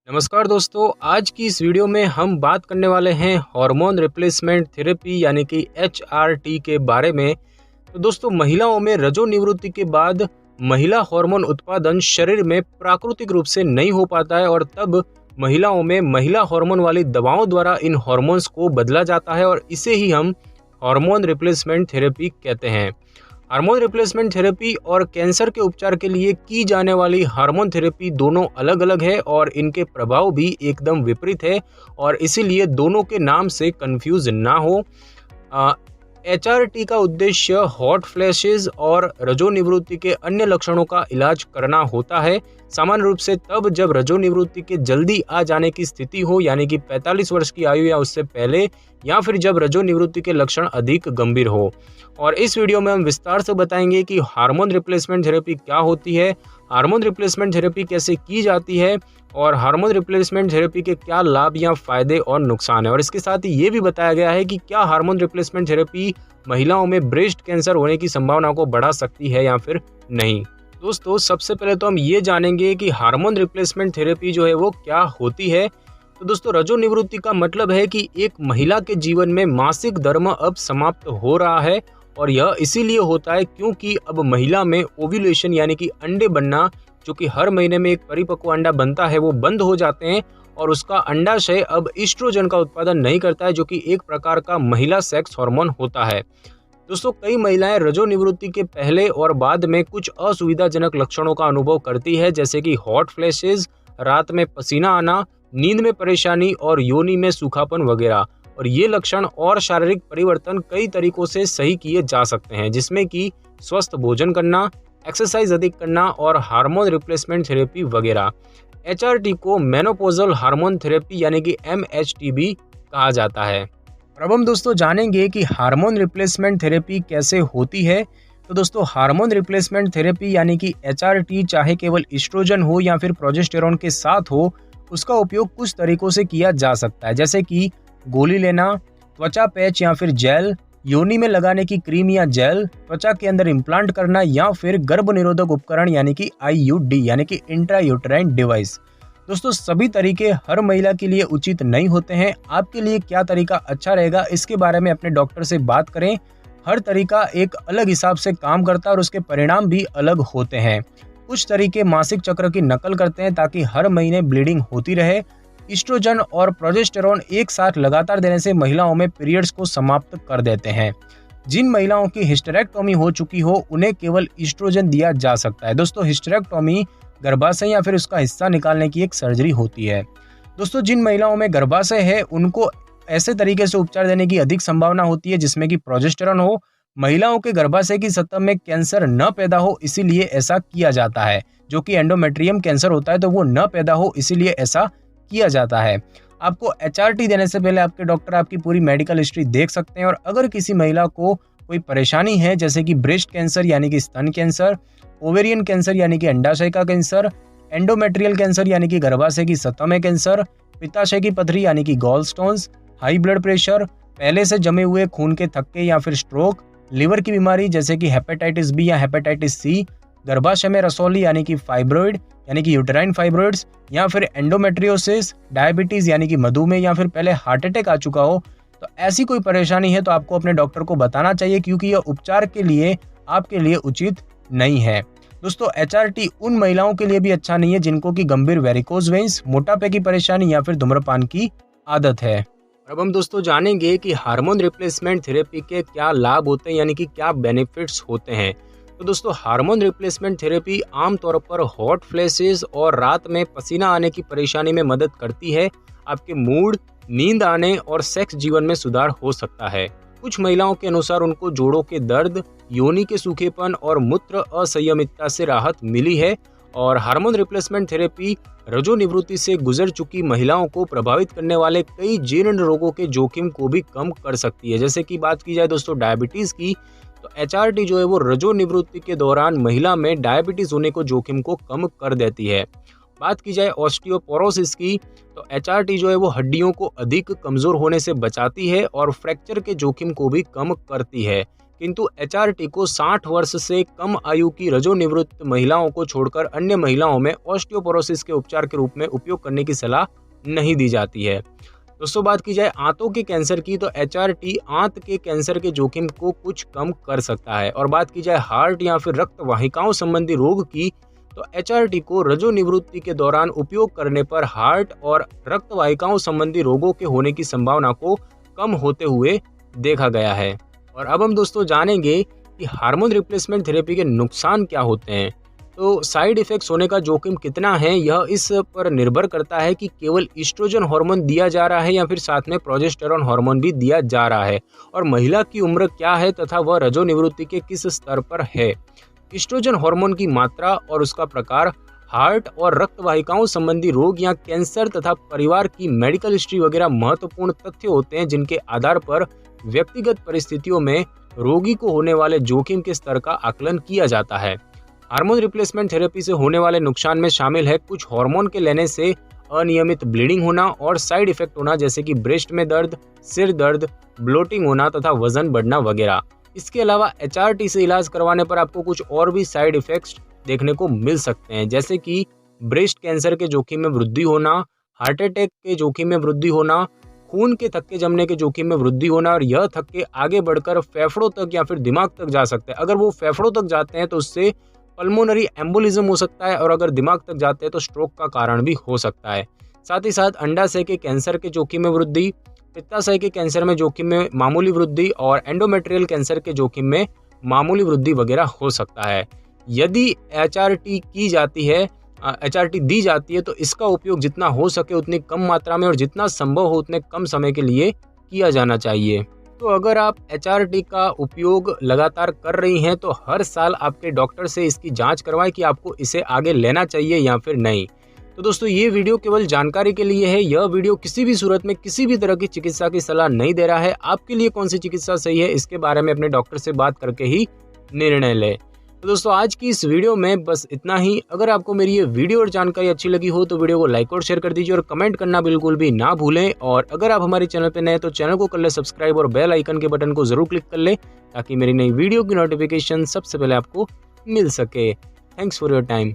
नमस्कार दोस्तों, आज की इस वीडियो में हम बात करने वाले हैं हार्मोन रिप्लेसमेंट थेरेपी यानी कि HRT के बारे में। तो दोस्तों, महिलाओं में रजोनिवृत्ति के बाद महिला हार्मोन उत्पादन शरीर में प्राकृतिक रूप से नहीं हो पाता है और तब महिलाओं में महिला हार्मोन वाली दवाओं द्वारा इन हार्मोन्स को बदला जाता है और इसे ही हम हार्मोन रिप्लेसमेंट थेरेपी कहते हैं। हार्मोन रिप्लेसमेंट थेरेपी और कैंसर के उपचार के लिए की जाने वाली हार्मोन थेरेपी दोनों अलग अलग है और इनके प्रभाव भी एकदम विपरीत है और इसीलिए दोनों के नाम से कंफ्यूज ना हो। HRT का उद्देश्य हॉट फ्लैशेस और रजोनिवृत्ति के अन्य लक्षणों का इलाज करना होता है। सामान्य रूप से तब जब रजोनिवृत्ति के जल्दी आ जाने की स्थिति हो, यानी कि 45 वर्ष की आयु या उससे पहले, या फिर जब रजोनिवृत्ति के लक्षण अधिक गंभीर हो। और इस वीडियो में हम विस्तार से बताएंगे कि हार्मोन रिप्लेसमेंट थेरेपी क्या होती है, हार्मोन रिप्लेसमेंट थेरेपी कैसे की जाती है और हार्मोन रिप्लेसमेंट थेरेपी के क्या लाभ या फायदे और नुकसान है। और इसके साथ ही ये भी बताया गया है कि क्या हार्मोन रिप्लेसमेंट थेरेपी महिलाओं में ब्रेस्ट कैंसर होने की संभावना को बढ़ा सकती है या फिर नहीं। दोस्तों, सबसे पहले तो हम ये जानेंगे कि हार्मोन रिप्लेसमेंट थेरेपी जो है वो क्या होती है। तो दोस्तों, रजोनिवृत्ति का मतलब है कि एक महिला के जीवन में मासिक धर्म अब समाप्त हो रहा है और यह इसीलिए होता है क्योंकि अब महिला में ओव्यूलेशन यानी कि अंडे बनना, जो कि हर महीने में एक परिपक्व अंडा बनता है, वो बंद हो जाते हैं और उसका अंडाशय अब ईस्ट्रोजन का उत्पादन नहीं करता है, जो कि एक प्रकार का महिला सेक्स हार्मोन होता है। दोस्तों, कई महिलाएं रजोनिवृत्ति के पहले और बाद में कुछ असुविधाजनक लक्षणों का अनुभव करती है, जैसे कि हॉट फ्लैशेस, रात में पसीना आना, नींद में परेशानी और योनि में सूखापन वगैरह। और ये लक्षण और शारीरिक परिवर्तन कई तरीकों से सही किए जा सकते हैं, जिसमें कि स्वस्थ भोजन करना, एक्सरसाइज अधिक करना और हार्मोन रिप्लेसमेंट थेरेपी वगैरह। HRT को मेनोपोजल हार्मोन थेरेपी यानी कि MHT भी कहा जाता है। और अब हम दोस्तों जानेंगे कि हार्मोन रिप्लेसमेंट थेरेपी कैसे होती है। तो दोस्तों, हार्मोन रिप्लेसमेंट थेरेपी यानी कि HRT चाहे केवल एस्ट्रोजन हो या फिर प्रोजेस्टेरॉन के साथ हो, उसका उपयोग कुछ तरीकों से किया जा सकता है, जैसे कि गोली लेना, त्वचा पैच या फिर जेल, योनि में लगाने की क्रीम या जेल, त्वचा के अंदर इम्प्लांट करना या फिर गर्भ निरोधक उपकरण यानी कि IUD यानी कि इंट्रायूटेराइन डिवाइस। दोस्तों, सभी तरीके हर महिला के लिए उचित नहीं होते हैं। आपके लिए क्या तरीका अच्छा रहेगा, इसके बारे में अपने डॉक्टर से बात करें। हर तरीका एक अलग हिसाब से काम करता है और उसके परिणाम भी अलग होते हैं। कुछ तरीके मासिक चक्र की नकल करते हैं ताकि हर महीने ब्लीडिंग होती रहे। ईस्ट्रोजन और प्रोजेस्टेरॉन एक साथ लगातार देने से महिलाओं में पीरियड्स को समाप्त कर देते हैं। जिन महिलाओं की हिस्टेरेक्टोमी हो चुकी हो, उन्हें केवल ईस्ट्रोजन दिया जा सकता है। दोस्तों, हिस्टेरेक्टोमी गर्भाशय या फिर उसका हिस्सा निकालने की एक सर्जरी होती है। दोस्तों, जिन महिलाओं में गर्भाशय है, उनको ऐसे तरीके से उपचार देने की अधिक संभावना होती है जिसमें कि प्रोजेस्टेरॉन हो। महिलाओं के गर्भाशय की सतह में कैंसर न पैदा हो, इसीलिए ऐसा किया जाता है। जो कि एंडोमेट्रियम कैंसर होता है, तो वो न पैदा हो, इसीलिए ऐसा किया जाता है। आपको HRT देने से पहले आपके डॉक्टर आपकी पूरी मेडिकल हिस्ट्री देख सकते हैं और अगर किसी महिला को कोई परेशानी है, जैसे कि ब्रेस्ट कैंसर यानी कि स्तन कैंसर, ओवेरियन कैंसर यानी कि अंडाशय का कैंसर, एंडोमेट्रियल कैंसर यानी कि गर्भाशय की सतह में कैंसर, पित्ताशय की पथरी यानी कि gallstones, high blood pressure, पहले से जमे हुए खून के थक्के या फिर स्ट्रोक, लिवर की बीमारी जैसे कि हेपेटाइटिस B या हेपेटाइटिस C, गर्भाशय में रसौली यानी कि फाइब्रॉइड यानी कि यूटेराइन फाइब्रॉइड्स, या फिर एंडोमेट्रियोसिस, डायबिटीज यानी कि मधुमेह, या फिर पहले हार्ट अटैक आ चुका हो, तो ऐसी कोई परेशानी है तो आपको अपने डॉक्टर को बताना चाहिए, क्योंकि यह उपचार के लिए आपके लिए उचित नहीं है। दोस्तों, HRT उन महिलाओं के लिए भी अच्छा नहीं है जिनको कि गंभीर वेरिकोज वेन्स, मोटापे की परेशानी या फिर धूम्रपान की आदत है। अब हम दोस्तों जानेंगे कि हार्मोन रिप्लेसमेंट थेरेपी के क्या लाभ होते हैं, यानी कि क्या बेनिफिट्स होते हैं। तो दोस्तों, हार्मोन रिप्लेसमेंट थेरेपी आमतौर पर हॉट फ्लैशेस और रात में पसीना आने की परेशानी में मदद करती है। आपके मूड, नींद आने और सेक्स जीवन में सुधार हो सकता है। कुछ महिलाओं के अनुसार उनको जोड़ों के दर्द, योनि के सूखेपन और मूत्र असंयमितता से राहत मिली है। और हार्मोन रिप्लेसमेंट थेरेपी रजोनिवृत्ति से गुजर चुकी महिलाओं को प्रभावित करने वाले कई जीर्ण रोगों के जोखिम को भी कम कर सकती है। जैसे कि बात की जाए दोस्तों डायबिटीज की, तो HRT जो है वो रजोनिवृत्ति के दौरान महिला में डायबिटीज होने को जोखिम को कम कर देती है। बात की जाए ऑस्टियोपोरोसिस की, तो HRT जो है वो हड्डियों को अधिक कमजोर होने से बचाती है और फ्रैक्चर के जोखिम को भी कम करती है। किंतु HRT को 60 वर्ष से कम आयु की रजोनिवृत्त महिलाओं को छोड़कर अन्य महिलाओं में ऑस्टियोपोरोसिस के उपचार के रूप में उपयोग करने की सलाह नहीं दी जाती है। दोस्तों बात की जाए आंतों के कैंसर की तो HRT आंत के कैंसर के जोखिम को कुछ कम कर सकता है। और बात की जाए हार्ट या फिर रक्त वाहिकाओं संबंधी रोग की तो HRT को रजोनिवृत्ति के दौरान उपयोग करने पर हार्ट और रक्त वाहिकाओं संबंधी रोगों के होने की संभावना को कम होते हुए देखा गया है। और अब हम दोस्तों जानेंगे कि हार्मोन रिप्लेसमेंट थेरेपी के नुकसान क्या होते हैं। तो साइड इफेक्ट्स होने का जोखिम कितना है यह इस पर निर्भर करता है कि केवल ईस्ट्रोजन हार्मोन दिया जा रहा है या फिर साथ में प्रोजेस्टेरॉन हार्मोन भी दिया जा रहा है, और महिला की उम्र क्या है तथा वह रजोनिवृत्ति के किस स्तर पर है। ईस्ट्रोजन हार्मोन की मात्रा और उसका प्रकार, हार्ट और रक्त वाहिकाओं संबंधी रोग या कैंसर तथा परिवार की मेडिकल हिस्ट्री वगैरह महत्वपूर्ण तथ्य होते हैं जिनके आधार पर व्यक्तिगत परिस्थितियों में रोगी को होने वाले जोखिम के स्तर का आकलन किया जाता है। हार्मोन रिप्लेसमेंट थेरेपी से होने वाले नुकसान में शामिल है कुछ हार्मोन के लेने से अनियमित ब्लीडिंग होना और साइड इफेक्ट होना, जैसे कि ब्रेस्ट में दर्द, सिर दर्द, ब्लोटिंग होना तथा वजन बढ़ना वगैरह। इसके अलावा HRT से इलाज करवाने पर आपको कुछ और भी साइड इफेक्ट्स देखने को मिल सकते हैं, जैसे कि ब्रेस्ट कैंसर के जोखिम में वृद्धि होना, हार्ट अटैक के जोखिम में वृद्धि होना, खून के थक्के जमने के जोखिम में वृद्धि होना, और यह थक्के आगे बढ़कर फेफड़ों तक या फिर दिमाग तक जा सकते हैं। अगर वो फेफड़ों तक जाते हैं तो उससे पल्मोनरी एम्बोलिज्म हो सकता है, और अगर दिमाग तक जाते हैं तो स्ट्रोक का कारण भी हो सकता है। साथ ही साथ अंडाशय के कैंसर के जोखिम में वृद्धि, पित्ताशय के कैंसर में जोखिम में मामूली वृद्धि और एंडोमेट्रियल कैंसर के जोखिम में मामूली वृद्धि वगैरह हो सकता है। यदि HRT दी जाती है तो इसका उपयोग जितना हो सके उतनी कम मात्रा में और जितना संभव हो उतने कम समय के लिए किया जाना चाहिए। तो अगर आप HRT का उपयोग लगातार कर रही हैं तो हर साल आपके डॉक्टर से इसकी जांच करवाएं कि आपको इसे आगे लेना चाहिए या फिर नहीं। तो दोस्तों ये वीडियो केवल जानकारी के लिए है। यह वीडियो किसी भी सूरत में किसी भी तरह की चिकित्सा की सलाह नहीं दे रहा है। आपके लिए कौन सी चिकित्सा सही है इसके बारे में अपने डॉक्टर से बात करके ही निर्णय लें। तो दोस्तों आज की इस वीडियो में बस इतना ही। अगर आपको मेरी ये वीडियो और जानकारी अच्छी लगी हो तो वीडियो को लाइक और शेयर कर दीजिए और कमेंट करना बिल्कुल भी ना भूलें। और अगर आप हमारे चैनल पर नए हैं तो चैनल को कर ले सब्सक्राइब और बेल आइकन के बटन को जरूर क्लिक कर ले ताकि मेरी नई वीडियो की नोटिफिकेशन सबसे पहले आपको मिल सके। Thanks for your time.